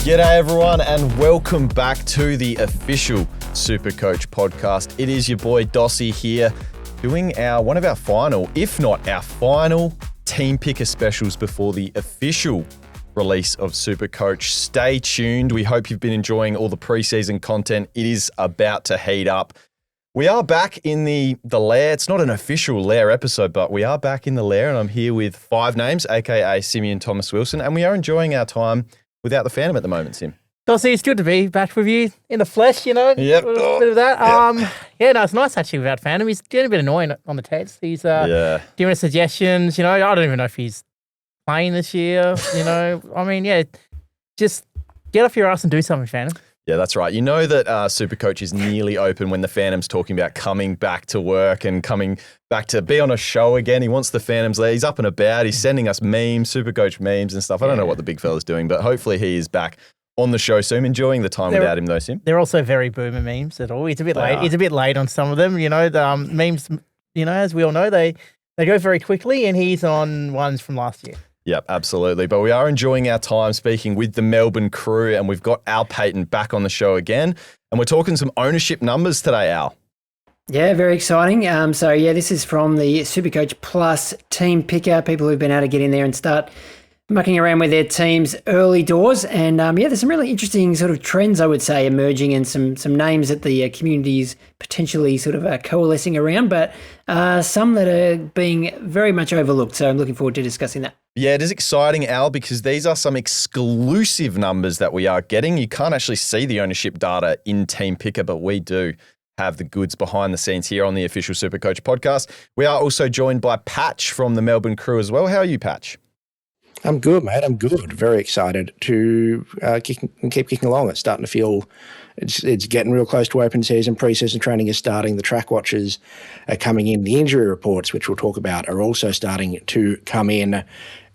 G'day everyone and welcome back to the official SuperCoach podcast. It is your boy Dossie here doing one of our final, if not our final, Team Picker specials before the official release of SuperCoach. Stay tuned. We hope you've been enjoying all the preseason content. It is about to heat up. We are back in the lair. It's not an official lair episode, but we are back in the lair and I'm here with Five Names, aka Simeon Thomas-Wilson, and we are enjoying our time without the Phantom at the moment, Sim. Dossie, it's good to be back with you in the flesh, you know. Yep. A bit of that. Yeah, no, it's nice actually without Phantom. He's getting a bit annoying on the text. He's giving us suggestions, you know. I don't even know if he's playing this year, you know. I mean, yeah, just get off your ass and do something, Phantom. Yeah, that's right. You know that SuperCoach is nearly open when the Phantom's talking about coming back to work and coming back to be on a show again. He wants the Phantoms there. He's up and about. He's sending us memes, SuperCoach memes and stuff. I don't know what the big fella's doing, but hopefully he is back on the show soon. Enjoying the time without him though, Sim. They're also very boomer memes at all. It's a bit late. It's a bit late on some of them. You know, the memes, you know, as we all know, they go very quickly and he's on ones from last year. Yep, absolutely. But we are enjoying our time speaking with the Melbourne crew and we've got Al Paton back on the show again. And we're talking some ownership numbers today, Al. Yeah, very exciting. This is from the SuperCoach Plus Team Picker, people who've been able to get in there and start mucking around with their teams early doors. And there's some really interesting sort of trends, I would say, emerging and some names that the community is potentially sort of coalescing around, but some that are being very much overlooked. So I'm looking forward to discussing that. Yeah, it is exciting, Al, because these are some exclusive numbers that we are getting. You can't actually see the ownership data in Team Picker, but we do have the goods behind the scenes here on the official SuperCoach podcast. We are also joined by Patch from the Melbourne crew as well. How are you, Patch? I'm good, mate. I'm good. Very excited to keep kicking along. It's starting to feel it's getting real close to open season. Pre-season training is starting. The track watches are coming in. The injury reports, which we'll talk about, are also starting to come in.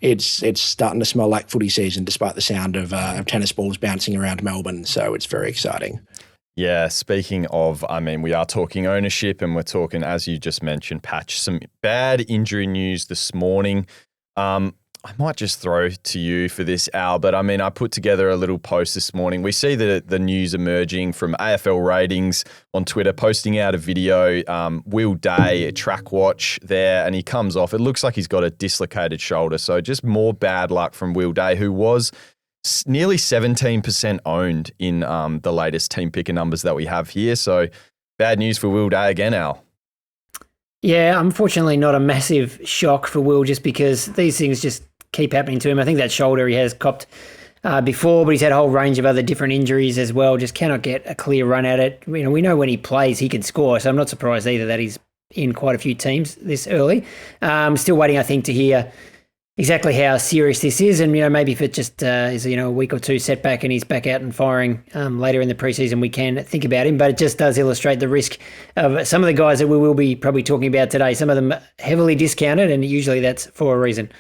It's starting to smell like footy season, despite the sound of tennis balls bouncing around Melbourne. So it's very exciting. Yeah, speaking of, I mean, we are talking ownership and we're talking, as you just mentioned, Patch, some bad injury news this morning. I might just throw to you for this, Al, but I mean, I put together a little post this morning. We see the news emerging from AFL Ratings on Twitter, posting out a video, Will Day, a track watch there, and he comes off. It looks like he's got a dislocated shoulder. So just more bad luck from Will Day, who was nearly 17% owned in the latest Team Picker numbers that we have here. So bad news for Will Day again, Al. Yeah, unfortunately not a massive shock for Will just because these things just keep happening to him. I think that shoulder he has copped before, but he's had a whole range of other different injuries as well. Just cannot get a clear run at it. You know, we know when he plays he can score, so I'm not surprised either that he's in quite a few teams this early. Still waiting, I think, to hear exactly how serious this is, and you know, maybe if it just is a week or two setback and he's back out and firing later in the preseason, we can think about him. But it just does illustrate the risk of some of the guys that we will be probably talking about today. Some of them heavily discounted, and usually that's for a reason.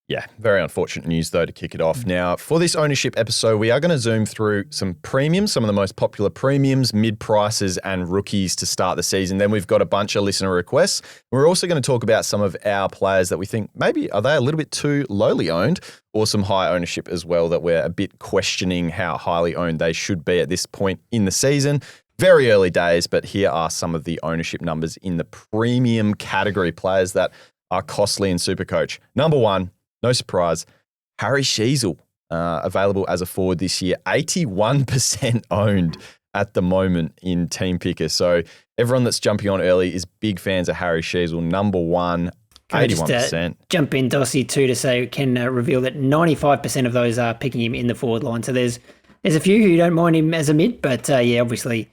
Yeah, very unfortunate news, though, to kick it off. Now, for this ownership episode, we are going to zoom through some premiums, some of the most popular premiums, mid-prices, and rookies to start the season. Then we've got a bunch of listener requests. We're also going to talk about some of our players that we think maybe are they a little bit too lowly owned, or some high ownership as well that we're a bit questioning how highly owned they should be at this point in the season. Very early days, but here are some of the ownership numbers in the premium category players that are costly in SuperCoach. Number one, no surprise, Harry Sheezel, available as a forward this year, 81% owned at the moment in Team Picker. So everyone that's jumping on early is big fans of Harry Sheezel. Number one, 81%. Just, jump in, Dossie, too, to say can reveal that 95% of those are picking him in the forward line. So there's a few who don't mind him as a mid, but obviously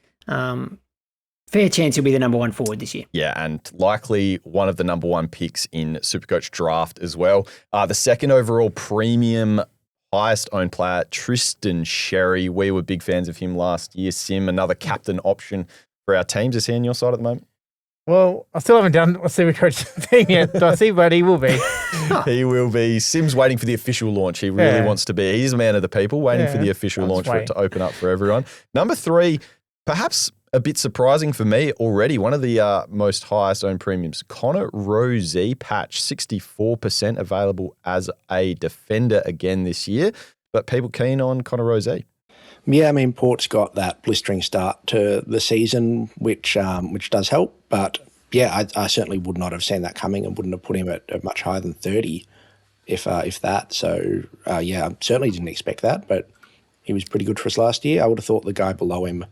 fair chance he'll be the number one forward this year. Yeah, and likely one of the number one picks in SuperCoach draft as well. The second overall premium highest owned player, Tristan Sherry. We were big fans of him last year. Sim, another captain option for our teams. Is he on your side at the moment? Well, I still haven't done a SuperCoach thing yet, Dossie, but he will be. He will be. Sim's waiting for the official launch. He really wants to be. He's a man of the people, waiting for the official launch for it to open up for everyone. Number three, perhaps a bit surprising for me already, one of the most highest owned premiums, Connor Rozee, Patch, 64% available as a defender again this year. but people keen on Connor Rozee. Yeah, I mean, Port's got that blistering start to the season, which does help. But yeah, I certainly would not have seen that coming and wouldn't have put him at much higher than 30, if that. So yeah, I certainly didn't expect that, but he was pretty good for us last year. I would have thought the guy below him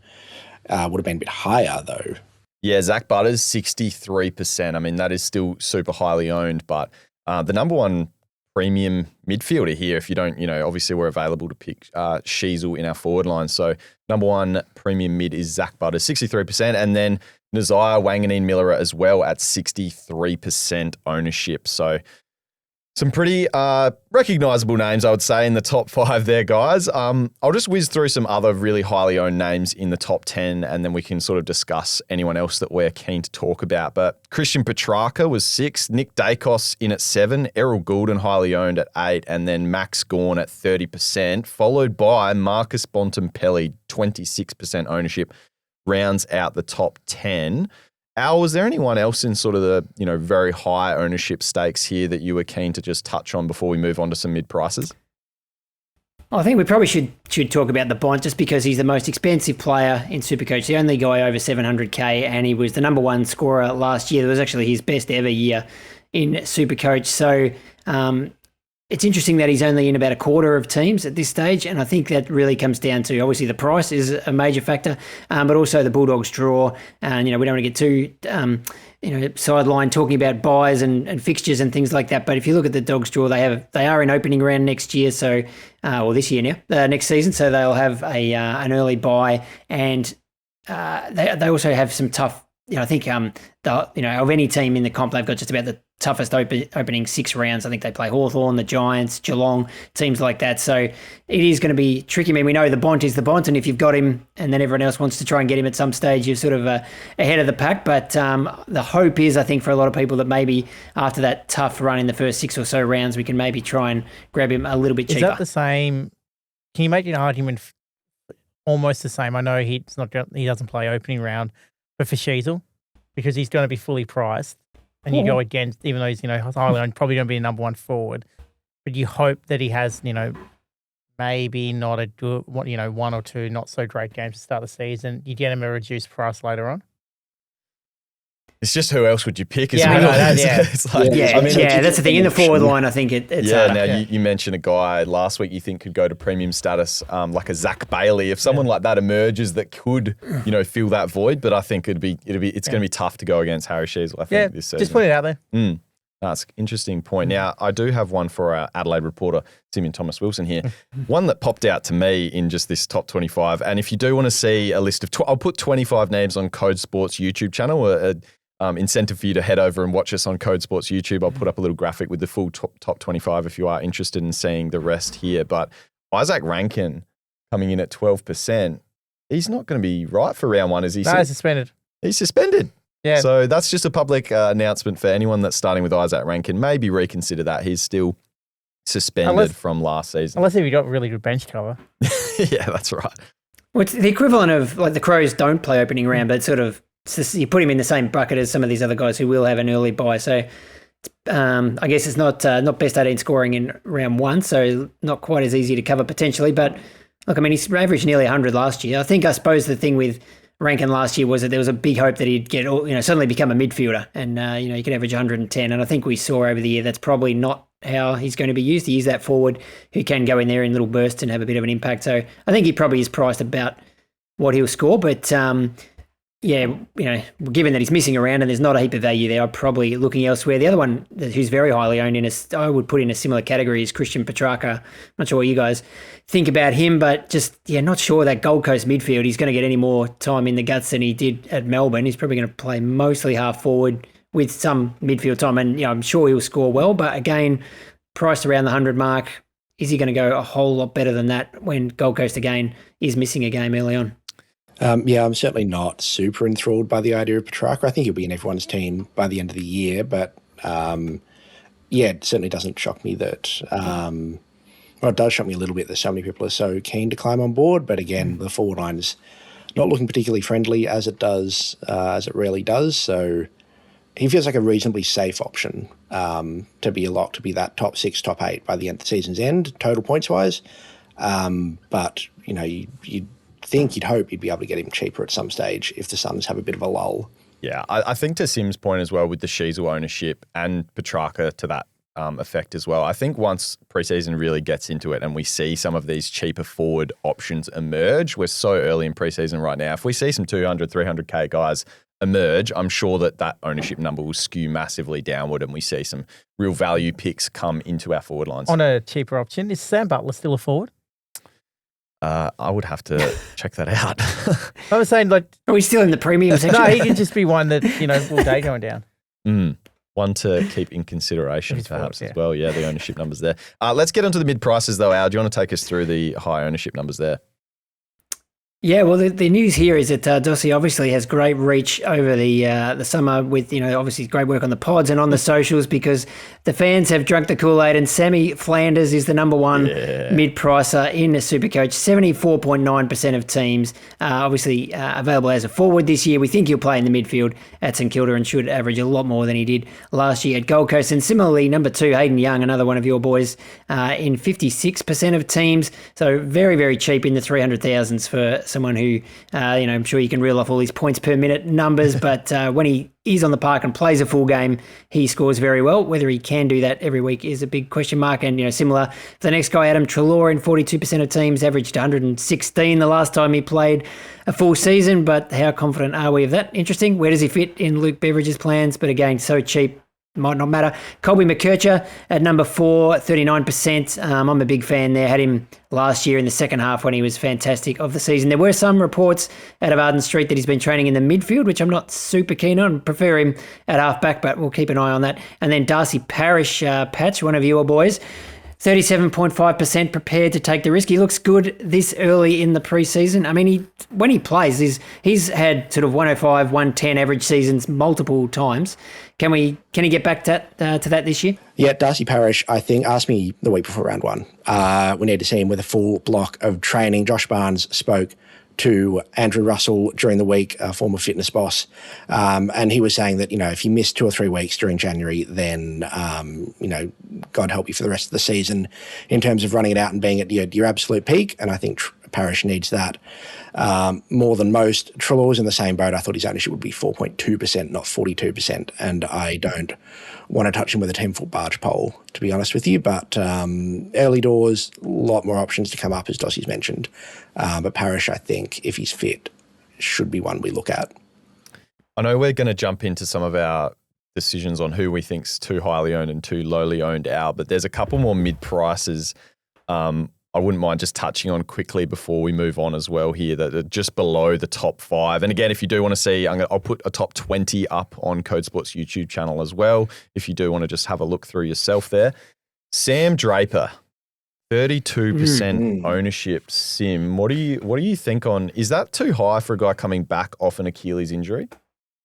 would have been a bit higher though. Yeah, Zach Butters, 63%. I mean, that is still super highly owned, but the number one premium midfielder here, if you don't, obviously we're available to pick Sheasel in our forward line. So number one premium mid is Zach Butters, 63%. And then Nazire Wanganeen Miller as well at 63% ownership. So some pretty recognisable names, I would say, in the top 5 there, guys. I'll just whiz through some other really highly owned names in the top 10, and then we can sort of discuss anyone else that we're keen to talk about. But Christian Petrarca was 6, Nick Dacos in at 7, Errol Goulden highly owned at 8, and then Max Gawn at 30%, followed by Marcus Bontempelli, 26% ownership, rounds out the top 10. Al, was there anyone else in sort of the, very high ownership stakes here that you were keen to just touch on before we move on to some mid prices? I think we probably should talk about the Bont just because he's the most expensive player in SuperCoach, the only guy over 700k, and he was the number one scorer last year. It was actually his best ever year in SuperCoach. So it's interesting that he's only in about a quarter of teams at this stage, and I think that really comes down to, obviously, the price is a major factor, but also the Bulldogs draw. And, we don't want to get too, sidelined talking about buys and fixtures and things like that. But if you look at the Dogs draw, they are in opening round next year, so or this year now, next season, so they'll have an early buy, and they also have some tough. I think of any team in the comp, they've got just about the toughest opening 6 rounds. I think they play Hawthorn, the Giants, Geelong, teams like that. So it is going to be tricky. I mean, we know the Bont is the Bont, and if you've got him and then everyone else wants to try and get him at some stage, you're sort of ahead of the pack. But the hope is, I think, for a lot of people that maybe after that tough run in the first 6 or so rounds, we can maybe try and grab him a little bit cheaper. Is that the same? Can you make an argument almost the same? I know he doesn't play opening round, but for Sheasel, because he's going to be fully priced, and you go against, even though he's highly owned, probably going to be a number one forward, but you hope that he has maybe not a good one or two not so great games to start the season. You get him a reduced price later on. It's just who else would you pick? That's the thing. In the forward line, I think it's hard. Now, you mentioned a guy last week you think could go to premium status, like a Zach Bailey. If someone like that emerges that could, fill that void, but I think it's going to be tough to go against Harry Sheasel, I think, this season. Just put it out there. That's an interesting point. Now, I do have one for our Adelaide reporter, Simeon Thomas-Wilson here. One that popped out to me in just this top 25. And if you do want to see a list of, I'll put 25 names on Code Sports YouTube channel, incentive for you to head over and watch us on Code Sports YouTube. I'll put up a little graphic with the full top 25 if you are interested in seeing the rest here. But Isaac Rankin coming in at 12%. He's not going to be right for round 1, is he? No, he's suspended. He's suspended. Yeah. So that's just a public announcement for anyone that's starting with Isaac Rankin. Maybe reconsider that. He's still suspended from last season. Unless if you got really good bench cover. Yeah, that's right. Well, it's the equivalent of, like, the Crows don't play opening round, but sort of, you put him in the same bucket as some of these other guys who will have an early buy. So I guess it's not best 18 scoring in round 1, so not quite as easy to cover potentially. But look, I mean, he's averaged nearly 100 last year. I suppose the thing with Rankin last year was that there was a big hope that he'd get, suddenly become a midfielder, and he could average 110. And I think we saw over the year that's probably not how he's going to be used. He is that forward who can go in there in little bursts and have a bit of an impact. So I think he probably is priced about what he'll score, but. Given that he's missing around and there's not a heap of value there, I'm probably looking elsewhere. The other one who's very highly owned I would put in a similar category is Christian Petrarca. I'm not sure what you guys think about him, but not sure that Gold Coast midfield, he's going to get any more time in the guts than he did at Melbourne. He's probably going to play mostly half forward with some midfield time, and I'm sure he'll score well, but again, priced around the 100 mark. Is he going to go a whole lot better than that when Gold Coast again is missing a game early on? I'm certainly not super enthralled by the idea of Petrarca. I think he'll be in everyone's team by the end of the year, but it certainly doesn't shock me that, it does shock me a little bit that so many people are so keen to climb on board, but again, the forward line is not looking particularly friendly as it rarely does, so he feels like a reasonably safe option to be a lock, to be that top 6, top 8 by the end of the season's end, total points-wise. But, you'd hope you'd be able to get him cheaper at some stage if the Suns have a bit of a lull. Yeah, I think to Sim's point as well with the Sheezel ownership and Petrarca to that effect as well, I think once preseason really gets into it and we see some of these cheaper forward options emerge, we're so early in preseason right now. If we see some 200, 300K guys emerge, I'm sure that ownership number will skew massively downward and we see some real value picks come into our forward lines. On a cheaper option, is Sam Butler still a forward? I would have to check that out. I was saying, are we still in the premium section? No, he could just be one that, all day going down. One to keep in consideration perhaps as well. Yeah, the ownership numbers there. Let's get onto the mid prices though, Al. Do you want to take us through the high ownership numbers there? Yeah, well, the news here is that Dossie obviously has great reach over the summer with, obviously great work on the pods and on the socials because the fans have drunk the Kool-Aid and Sammy Flanders is the number one mid-pricer in the SuperCoach. 74.9% of teams obviously available as a forward this year. We think he'll play in the midfield at St Kilda and should average a lot more than he did last year at Gold Coast. And similarly, number 2, Haydn Young, another one of your boys, in 56% of teams. So very, very cheap in the 300,000s for someone who, I'm sure you can reel off all these points per minute numbers, but when he is on the park and plays a full game, he scores very well. Whether he can do that every week is a big question mark. And, similar for the next guy, Adam Treloar, in 42% of teams, averaged 116 the last time he played a full season. But how confident are we of that? Interesting. Where does he fit in Luke Beveridge's plans? But again, so cheap. Might not matter. Colby McKercher at number 4, 39%. I'm a big fan there. Had him last year in the second half when he was fantastic of the season. There were some reports out of Arden Street that he's been training in the midfield, which I'm not super keen on. Prefer him at halfback, but we'll keep an eye on that. And then Darcy Parish, Patch, one of your boys, 37.5% prepared to take the risk. He looks good this early in the preseason. I mean, when he plays, he's had sort of 105, 110 average seasons multiple times. Can he get back to that this year? Yeah, Darcy Parish, I think, asked me the week before round 1. We need to see him with a full block of training. Josh Barnes spoke to Andrew Russell during the week, a former fitness boss, and he was saying that, if you miss 2 or 3 weeks during January, then, God help you for the rest of the season in terms of running it out and being at your absolute peak, and I think Parish needs that more than most. Treloar's in the same boat. I thought his ownership would be 4.2%, not 42%, and I don't want to touch him with a 10-foot barge pole, to be honest with you. But early doors, a lot more options to come up, as Dossie's mentioned. But Parish, I think, if he's fit, should be one we look at. I know we're going to jump into some of our decisions on who we think's too highly owned and too lowly owned out, but there's a couple more mid-prices I wouldn't mind just touching on quickly before we move on as well here, that are just below the top 5. And again, if you do want to see, I'll put a top 20 up on Code Sports YouTube channel as well, if you do want to just have a look through yourself there. Sam Draper, 32% ownership. Sim, what do you think on, is that too high for a guy coming back off an Achilles injury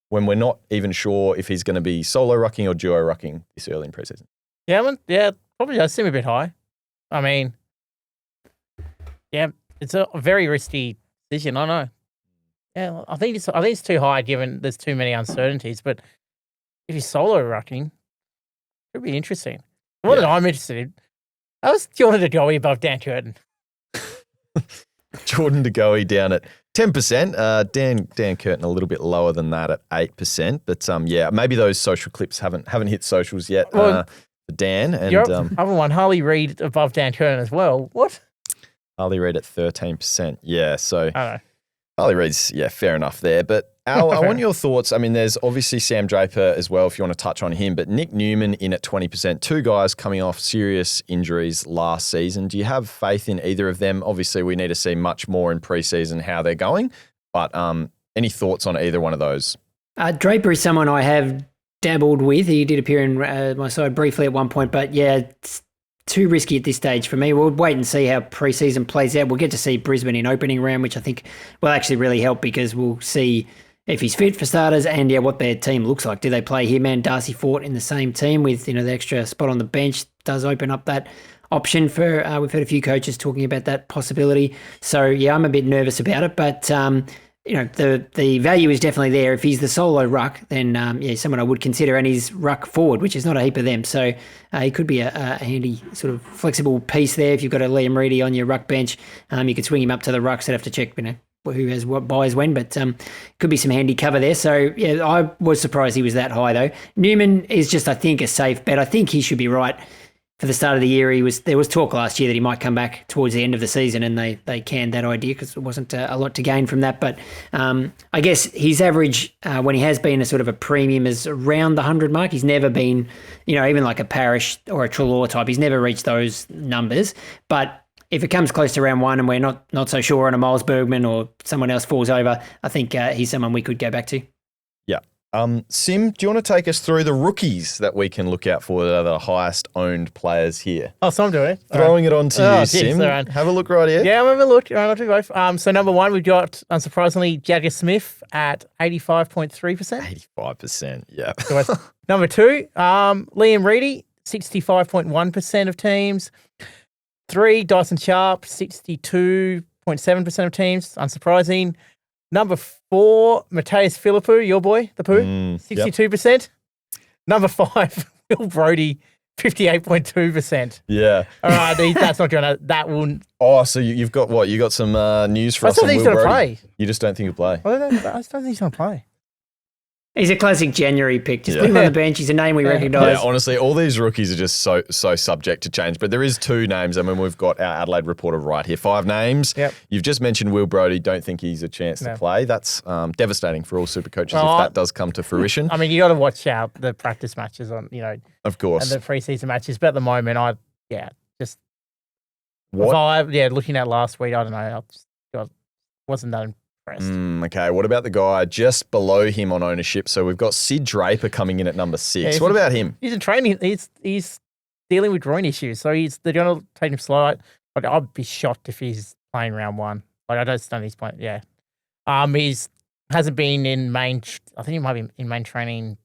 when we're not even sure if he's going to be solo rucking or duo rucking this early in preseason? Yeah, probably does seem a bit high. I mean, yeah, it's a very risky decision. I know. Yeah, I think it's too high given there's too many uncertainties. But if he's solo rucking, it could be interesting. The one that I'm interested in, I was Jordan De Goey above Dan Curtin. Jordan De Goey down at 10%. Dan Curtin a little bit lower than that at 8%. But yeah, maybe those social clips haven't hit socials yet. For Dan and your other one, Harley Reid above Dan Curtin as well. What? Harley Reid at 13%. Yeah, so Harley Reid's, fair enough there. But Al, I want your thoughts. I mean, there's obviously Sam Draper as well, if you want to touch on him, but Nick Newman in at 20%. 2 guys coming off serious injuries last season. Do you have faith in either of them? Obviously, we need to see much more in preseason how they're going, but any thoughts on either one of those? Draper is someone I have dabbled with. He did appear in my side briefly at one point, but yeah, it's too risky at this stage for me. We'll wait and see how preseason plays out. We'll get to see Brisbane in opening round, which I think will actually really help because we'll see if he's fit for starters and what their team looks like. Do they play him and Darcy Fort in the same team with the extra spot on the bench? Does open up that option for we've heard a few coaches talking about that possibility. So yeah, I'm a bit nervous about it, but the value is definitely there. If he's the solo ruck, then someone I would consider, and he's ruck forward, which is not a heap of them. So he could be a handy sort of flexible piece there. If you've got a Liam Reedy on your ruck bench, you could swing him up to the rucks. I'd have to check, who has what buys when, but could be some handy cover there. So yeah, I was surprised he was that high though. Newman is just, I think, a safe bet. I think he should be right. For the start of the year, there was talk last year that he might come back towards the end of the season, and they canned that idea because there wasn't a lot to gain from that. But I guess his average, when he has been a sort of a premium, is around the 100 mark. He's never been, even like a Parrish or a Treloar type, he's never reached those numbers. But if it comes close to round one and we're not so sure on a Miles Bergman or someone else falls over, I think he's someone we could go back to. Yeah. Sim, do you want to take us through the rookies that we can look out for that are the highest owned players here? Oh, so I'm doing it. Throwing it on to you, Sim. Have a look right here. Yeah, I'm having a look. I'll do both. So number one, we've got, unsurprisingly, Jagger Smith at 85.3%. 85%, yeah. Number two, Liam Reedy, 65.1% of teams. 3, Dyson Sharp, 62.7% of teams. Unsurprising. Number 4, Mateus Philippou, your boy, the Poo, 62%. Yep. Number 5, Will Brodie, 58.2%. Yeah. All right, that's not going to, that will. Oh, so you've got what? You got some news for us on Will Brodie? I don't think he's going to play. You just don't think he'll play? I just don't think he's going to play. He's a classic January pick. Just put him on the bench. He's a name we recognise. Yeah, honestly, all these rookies are just so subject to change. But there is 2 names. I mean, we've got our Adelaide reporter right here. 5 names. Yep. You've just mentioned Will Brodie. Don't think he's a chance to play. That's devastating for all super coaches if that does come to fruition. I mean, you got to watch out the practice matches on, of course, and the preseason matches. But at the moment, just vibe. Looking at last week, I don't know. I wasn't that impressed. Okay, what about the guy just below him on ownership? So we've got Sid Draper coming in at number 6. What about him? He's in training. He's dealing with groin issues, so they're going to take him slow. But I'd be shocked if he's playing round one. Like I don't understand his point. Yeah, hasn't been in main. I think he might be in main training.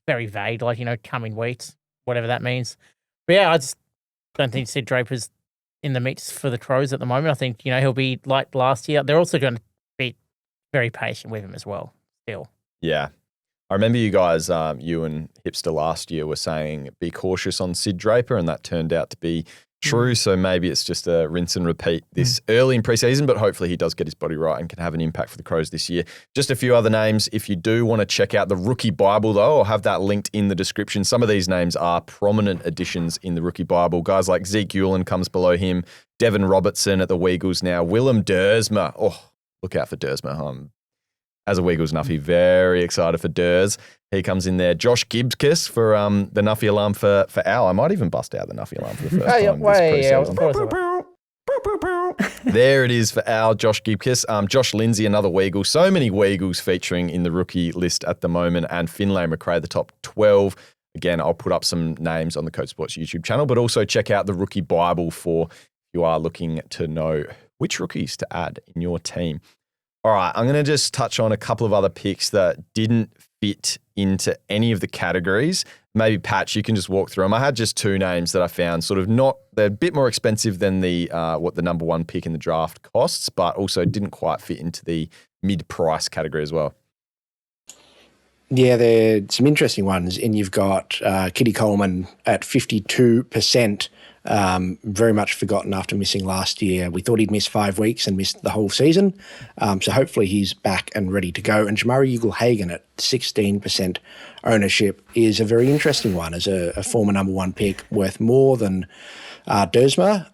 Very vague, like coming weeks, whatever that means. But yeah, I just don't think Sid Draper's in the mix for the Crows at the moment. I think, he'll be like last year. They're also going to be very patient with him as well, still. Yeah. I remember you guys, you and Hipster last year were saying be cautious on Sid Draper, and that turned out to be true. So maybe it's just a rinse and repeat this early in preseason, but hopefully he does get his body right and can have an impact for the Crows this year. Just a few other names. If you do want to check out the Rookie Bible, though, I'll have that linked in the description. Some of these names are prominent additions in the Rookie Bible. Guys like Zeke Ulen comes below him. Devon Robertson at the Weagles now. Willem Dersma. Oh, look out for Dersma. As a Weagles Nuffy, very excited for Durs. He comes in there. Josh Gibbs for the Nuffy alarm for Al. I might even bust out the Nuffy alarm for the first time this preseason. There it is for Al, Josh Gibbs. Josh Lindsay, another Weagle. So many Weagles featuring in the rookie list at the moment. And Finlay McRae, the top 12. Again, I'll put up some names on the Coach Sports YouTube channel, but also check out the Rookie Bible for if you are looking to know which rookies to add in your team. All right, I'm going to just touch on a couple of other picks that didn't fit into any of the categories. Maybe, Patch, you can just walk through them. I had just 2 names that I found they're a bit more expensive than the what the number 1 pick in the draft costs, but also didn't quite fit into the mid-price category as well. Yeah, there are some interesting ones. And you've got Kitty Coleman at 52%. Very much forgotten after missing last year. We thought he'd miss 5 weeks and missed the whole season. So hopefully he's back and ready to go. And Jamari Ugle-Hagan at 16% ownership is a very interesting one as a former number 1 pick, worth more than Dersma.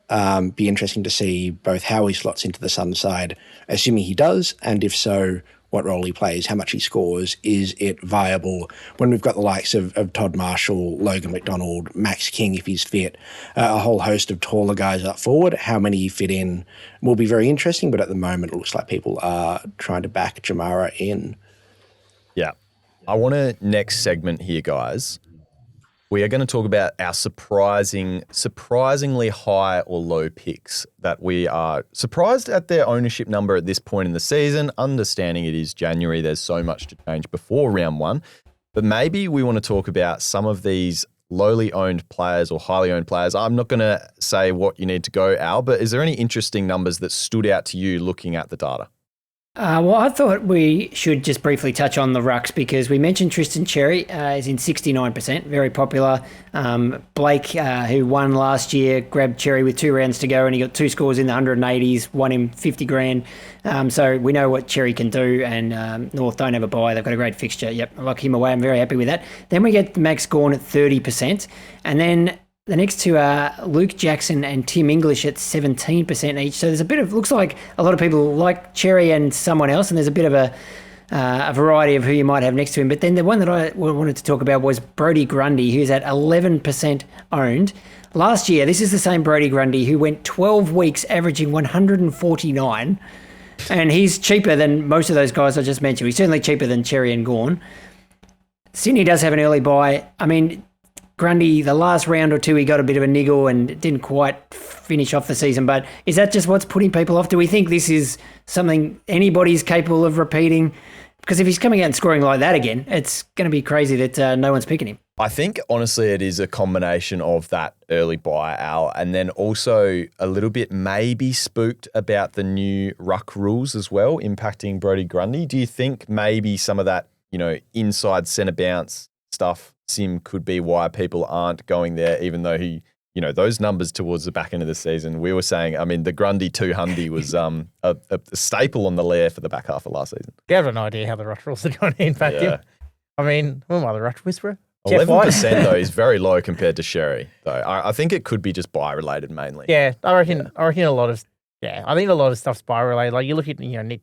Be interesting to see both how he slots into the Sun side, assuming he does, and if so, what role he plays, how much he scores. Is it viable when we've got the likes of Todd Marshall, Logan McDonald, Max King if he's fit, a whole host of taller guys up forward? How many fit in will be very interesting, but at the moment it looks like people are trying to back Jamara in. Yeah. I want to next segment here, guys. We are going to talk about our surprisingly high or low picks that we are surprised at their ownership number at this point in the season, understanding it is January, there's so much to change before round 1. But maybe we want to talk about some of these lowly owned players or highly owned players. I'm not going to say what you need to go, Al, but is there any interesting numbers that stood out to you looking at the data? Well, I thought we should just briefly touch on the rucks because we mentioned Tristan Cherry is in 69%, very popular. Blake, who won last year, grabbed Cherry with 2 rounds to go and he got 2 scores in the 180s, won him 50 grand. So we know what Cherry can do, and North don't have a bye. They've got a great fixture. Yep, I lock him away. I'm very happy with that. Then we get Max Gawn at 30%, and then the next two are Luke Jackson and Tim English at 17% each. So there's a bit of, looks like a lot of people like Cherry and someone else, and there's a bit of a variety of who you might have next to him. But then the one that I wanted to talk about was Brodie Grundy, who's at 11% owned. Last year, this is the same Brodie Grundy who went 12 weeks averaging 149, and he's cheaper than most of those guys I just mentioned. He's certainly cheaper than Cherry and Gawn. Sydney does have an early bye. I mean, Grundy, the last round or two, he got a bit of a niggle and didn't quite finish off the season. But is that just what's putting people off? Do we think this is something anybody's capable of repeating? Because if he's coming out and scoring like that again, it's going to be crazy that no one's picking him. I think, honestly, it is a combination of that early buy, Al, and then also a little bit maybe spooked about the new ruck rules as well, impacting Brodie Grundy. Do you think maybe some of that, inside centre bounce stuff, Sim, could be why people aren't going there, even though he, those numbers towards the back end of the season, we were saying, I mean, the Grundy 200 was a staple on the lair for the back half of last season. You have an idea how the ruck rules are going to impact him. I mean, who am I, the ruck whisperer? 11% though is very low compared to Sherry, though. I think it could be just buy related mainly. Yeah, I reckon a lot of I think a lot of stuff's buy related. Like you look at Nick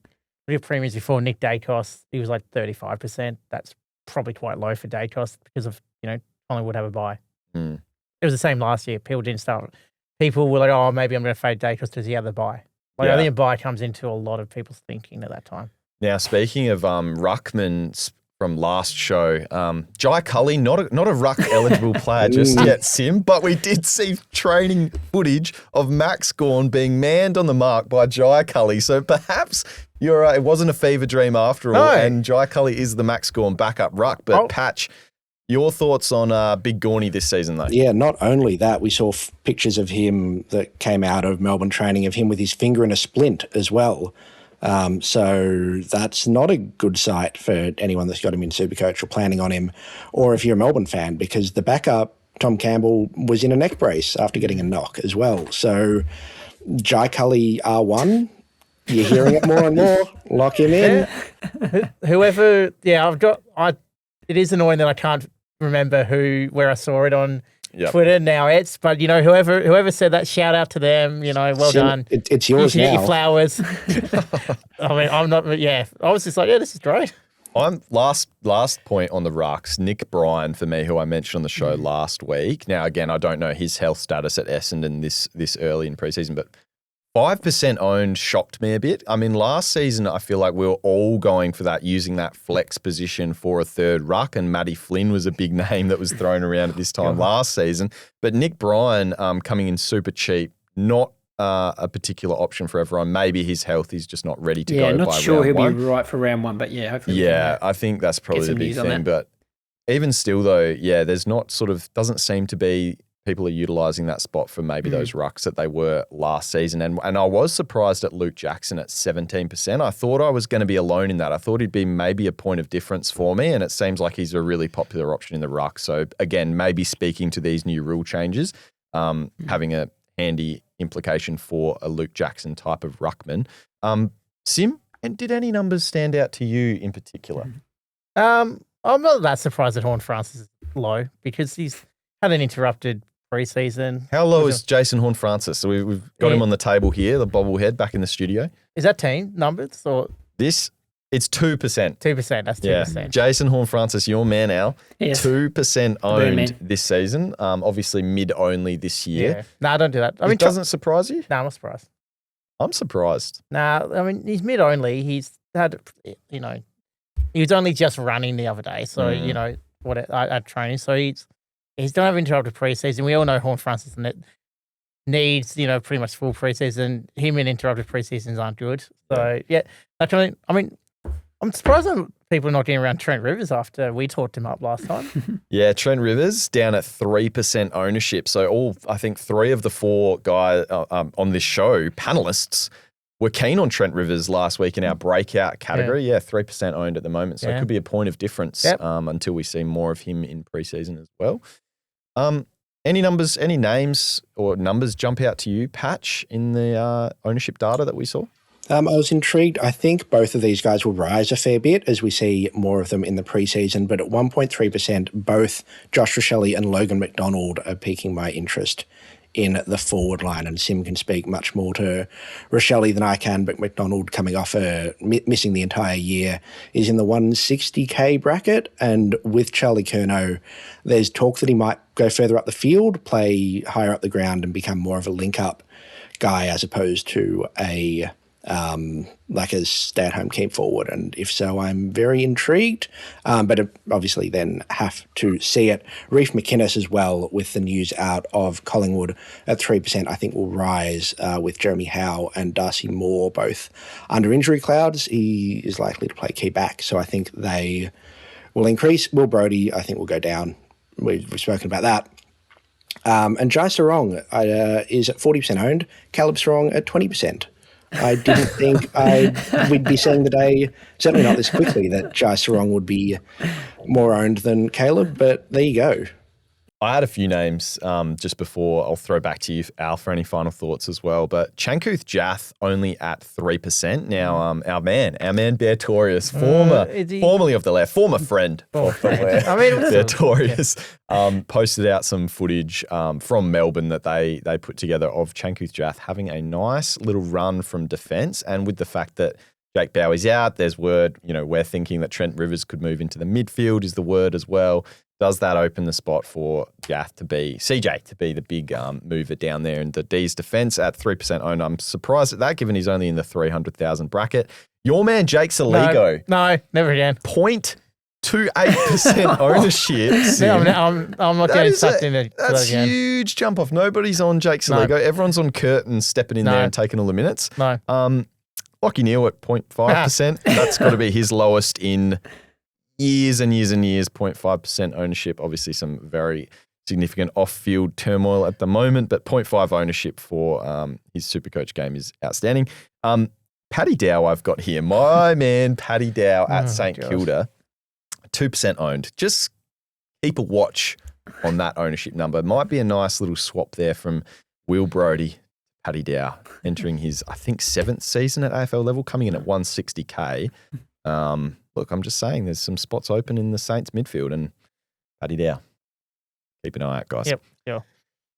premiums before Nick Dacos, he was like 35%. That's probably quite low for Dacos because of Collingwood have a buy. It was the same last year. People didn't start. People were like, oh, maybe I'm going to fade Dacos because he had the buy. I think a buy comes into a lot of people's thinking at that time. Now, speaking of ruckman from last show, Jai Cully, not a ruck eligible player just yet, Sim, but we did see training footage of Max Gawn being manned on the mark by Jai Cully. So perhaps it wasn't a fever dream after all, and Jai Cully is the Max Gawn backup ruck. But Patch, your thoughts on Big Gawny this season, though? Yeah, not only that, we saw pictures of him that came out of Melbourne training of him with his finger in a splint as well. So that's not a good sight for anyone that's got him in SuperCoach or planning on him, or if you're a Melbourne fan, because the backup, Tom Campbell, was in a neck brace after getting a knock as well. So Jai Cully R1, you're hearing it more and more. Lock him in. Whoever, it is annoying that I can't remember where I saw it on Twitter now. But whoever said that, shout out to them. Well done. It's yours you now. Get your flowers. I mean, I'm not. Yeah, I was just like, this is great. I'm last point on the rucks. Nick Bryan for me, who I mentioned on the show last week. Now again, I don't know his health status at Essendon this early in preseason, but 5% owned shocked me a bit. I mean, last season, I feel like we were all going for that, using that flex position for a third ruck, and Matty Flynn was a big name that was thrown around at this time last season. But Nick Bryan coming in super cheap, not a particular option for everyone. Maybe his health is just not ready to go by round one. Yeah, not sure he'll be right for round one, but hopefully. Yeah, I think that's probably the big thing. But even still, though, there's not doesn't seem to be people are utilising that spot for maybe those rucks that they were last season. And I was surprised at Luke Jackson at 17%. I thought I was going to be alone in that. I thought he'd be maybe a point of difference for me, and it seems like he's a really popular option in the ruck. So again, maybe speaking to these new rule changes, having a handy implication for a Luke Jackson type of ruckman. Sim, and did any numbers stand out to you in particular? I'm not that surprised that Horne-Francis is low because he's had an interrupted preseason. How low is Jason Horne-Francis? So we've got him on the table here, the bobblehead back in the studio. Is that team numbers or this? It's 2%. 2%. That's 2%. Yeah. Jason Horne-Francis, your man, Al. Yes. 2% owned this season. Obviously mid only this year. Yeah. No, don't do that. I mean, it doesn't surprise you? No, I'm not surprised. I'm surprised. No, I mean, he's mid only. He's had, he was only just running the other day. So, at training. So he's don't have interrupted preseason. We all know Horne-Francis needs, pretty much full preseason. Him and interrupted preseasons aren't good. So, actually, I mean, I'm surprised that people are not getting around Trent Rivers after we talked him up last time. Yeah, Trent Rivers down at 3% ownership. So I think 3 of the 4 guys on this show, panelists, were keen on Trent Rivers last week in our breakout category. Yeah, 3% owned at the moment. So it could be a point of difference until we see more of him in preseason as well. Any names or numbers jump out to you, Patch, in the ownership data that we saw? I was intrigued. I think both of these guys will rise a fair bit as we see more of them in the preseason, but at 1.3%, both Josh Rachele and Logan McDonald are piquing my interest in the forward line, and Sim can speak much more to Rachele than I can, but McDonald, coming off missing the entire year, is in the 160k bracket, and with Charlie Curnow, there's talk that he might go further up the field, play higher up the ground, and become more of a link-up guy as opposed to a stay-at-home keep forward. And if so, I'm very intrigued, but obviously then have to see it. Reef McInnes as well, with the news out of Collingwood at 3%, I think will rise with Jeremy Howe and Darcy Moore both under injury clouds. He is likely to play key back, so I think they will increase. Will Brodie, I think, will go down. We've spoken about that. And Jai Sarong is at 40% owned. Caleb Sarong at 20%. I didn't think we'd be seeing the day, certainly not this quickly, that Jai Sarong would be more owned than Caleb, but there you go. I had a few names just before. I'll throw back to you, Al, for any final thoughts as well. But Chankuth Jath only at 3%. Now, our man Beartorius, formerly of the left, former friend of the left, Beartorius, posted out some footage from Melbourne that they put together of Chankuth Jath having a nice little run from defence. And with the fact that Jake Bowie's out, there's word, we're thinking that Trent Rivers could move into the midfield is the word as well. Does that open the spot for CJ to be the big mover down there in the D's defence at 3% owned? I'm surprised at that, given he's only in the 300,000 bracket. Your man, Jake Saligo. No, never again. 0.28% ownership. I'm not getting sucked into that again. That's huge jump off. Nobody's on Jake Saligo. No. Everyone's on Curtin stepping in there and taking all the minutes. No. Lockie Neal at 0.5%. That's got to be his lowest in years and years and years, 0.5% ownership. Obviously some very significant off-field turmoil at the moment, but 0.5 ownership for his SuperCoach game is outstanding. Paddy Dow I've got here. My man Paddy Dow at St Kilda, 2% owned. Just keep a watch on that ownership number. Might be a nice little swap there from Will Brodie, Paddy Dow, entering his, I think, 7th season at AFL level, coming in at 160k. Look, I'm just saying there's some spots open in the Saints midfield, and Paddy Dow. Keep an eye out, guys. Yep. Yeah.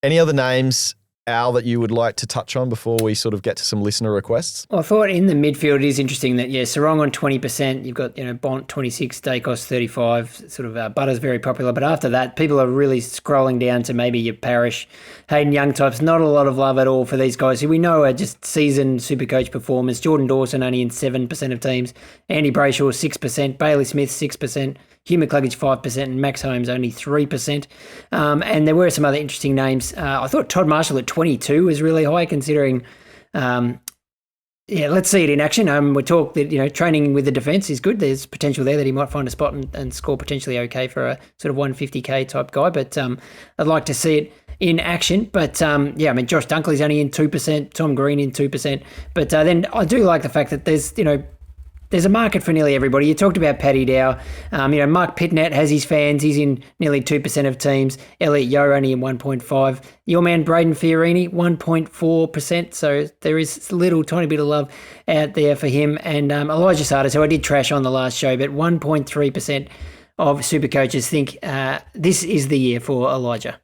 Any other names, Al, that you would like to touch on before we sort of get to some listener requests? Well, I thought in the midfield it is interesting that, Sarong on 20%, you've got, Bont 26, Dacos 35, sort of Butter's very popular. But after that, people are really scrolling down to maybe your Parrish, Haydn Young types. Not a lot of love at all for these guys who we know are just seasoned SuperCoach performers. Jordan Dawson only in 7% of teams, Andy Brayshaw 6%, Bailey Smith 6%, Hugh McCluggage 5%, and Max Holmes only 3%. And there were some other interesting names. I thought Todd Marshall at 22 was really high, considering, let's see it in action. We talk that, training with the defence is good. There's potential there that he might find a spot and score potentially okay for a sort of 150k type guy. But I'd like to see it in action. But Josh Dunkley's only in 2%, Tom Green in 2%. But then I do like the fact that there's a market for nearly everybody. You talked about Paddy Dow. Mark Pitnett has his fans. He's in nearly 2% of teams. Elliot Yeo only in 1.5. Your man Braden Fiorini, 1.4%. So there is a little tiny bit of love out there for him. And Elijah Sardis, who I did trash on the last show, but 1.3% of SuperCoaches think this is the year for Elijah.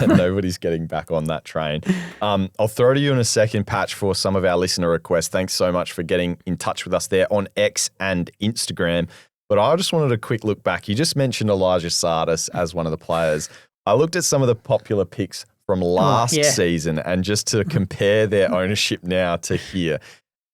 Nobody's getting back on that train. I'll throw to you in a second, Patch, for some of our listener requests. Thanks so much for getting in touch with us there on X and Instagram. But I just wanted a quick look back. You just mentioned Elijah Sardis as one of the players. I looked at some of the popular picks from last season, and just to compare their ownership now to here.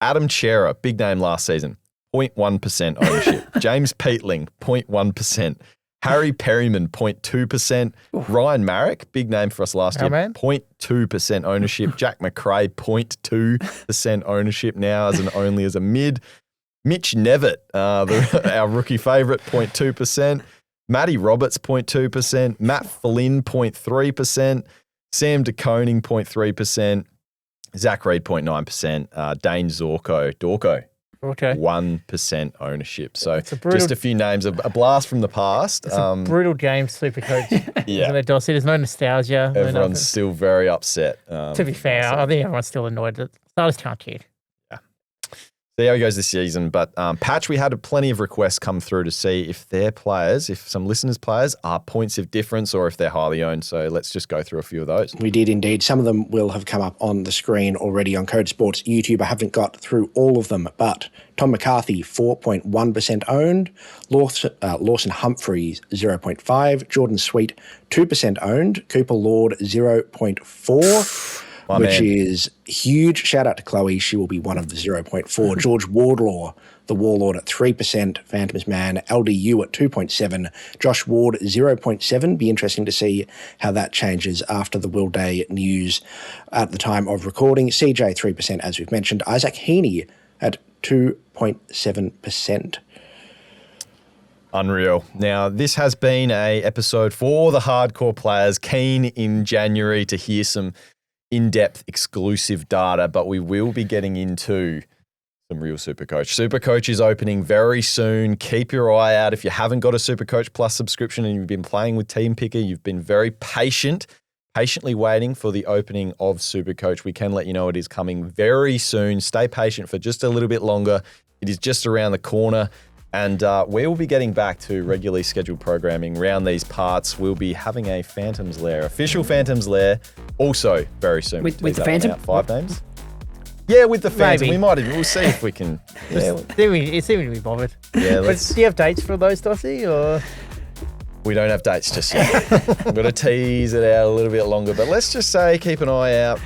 Adam Chera, big name last season, 0.1% ownership. James Peatling, 0.1%. Harry Perryman, 0.2%. Ryan Marrick, big name for us last year, 0.2% ownership. Jack McRae, 0.2% ownership now only as a mid. Mitch Nevitt, our rookie favourite, 0.2%. Matty Roberts, 0.2%. Matt Flynn, 0.3%. Sam DeConing, 0.3%. Zach Reed, 0.9%. Dane Dorco. Okay. 1% ownership. So brutal, just a few names, a blast from the past. It's a brutal game, SuperCoach. Yeah. There's no nostalgia. Everyone's still very upset. To be fair, I think everyone's still annoyed that starters can't cheat. Yeah. See how he goes this season. But Patch, we had plenty of requests come through to see if their players, if some listeners' players are points of difference or if they're highly owned. So let's just go through a few of those. We did indeed. Some of them will have come up on the screen already on Code Sports YouTube. I haven't got through all of them, but Tom McCarthy, 4.1% owned. Lawson Humphreys, 0.5. Jordan Sweet, 2% owned. Cooper Lord, 0.4. Which is huge. Shout out to Chloe. She will be one of the 0.4. George Wardlaw, the Warlord at 3%. Phantoms Man, LDU at 2.7. Josh Ward, 0.7. Be interesting to see how that changes after the Will Day news at the time of recording. CJ, 3%, as we've mentioned. Isaac Heaney at 2.7%. Unreal. Now, this has been a episode for the hardcore players keen in January to hear some in-depth exclusive data, but we will be getting into some real SuperCoach. SuperCoach is opening very soon. Keep your eye out. If you haven't got a SuperCoach Plus subscription and you've been playing with Team Picker, you've been very patiently waiting for the opening of SuperCoach. We can let you know it is coming very soon. Stay patient for just a little bit longer. It is just around the corner. And we will be getting back to regularly scheduled programming around these parts. We'll be having a Phantoms Lair, official Phantoms Lair, also very soon. With the Phantom? 5 names? Yeah, with the Phantom. Maybe. We'll see if we can. Yeah, It seemed to be bothered. Yeah, But do you have dates for those, Dossie? Or we don't have dates just yet. We've got to tease it out a little bit longer. But let's just say keep an eye out.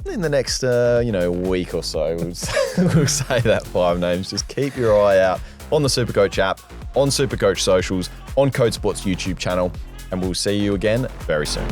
In the next week or so, we'll say that 5 names. Just keep your eye out on the SuperCoach app, on SuperCoach socials, on Code Sports YouTube channel, and we'll see you again very soon.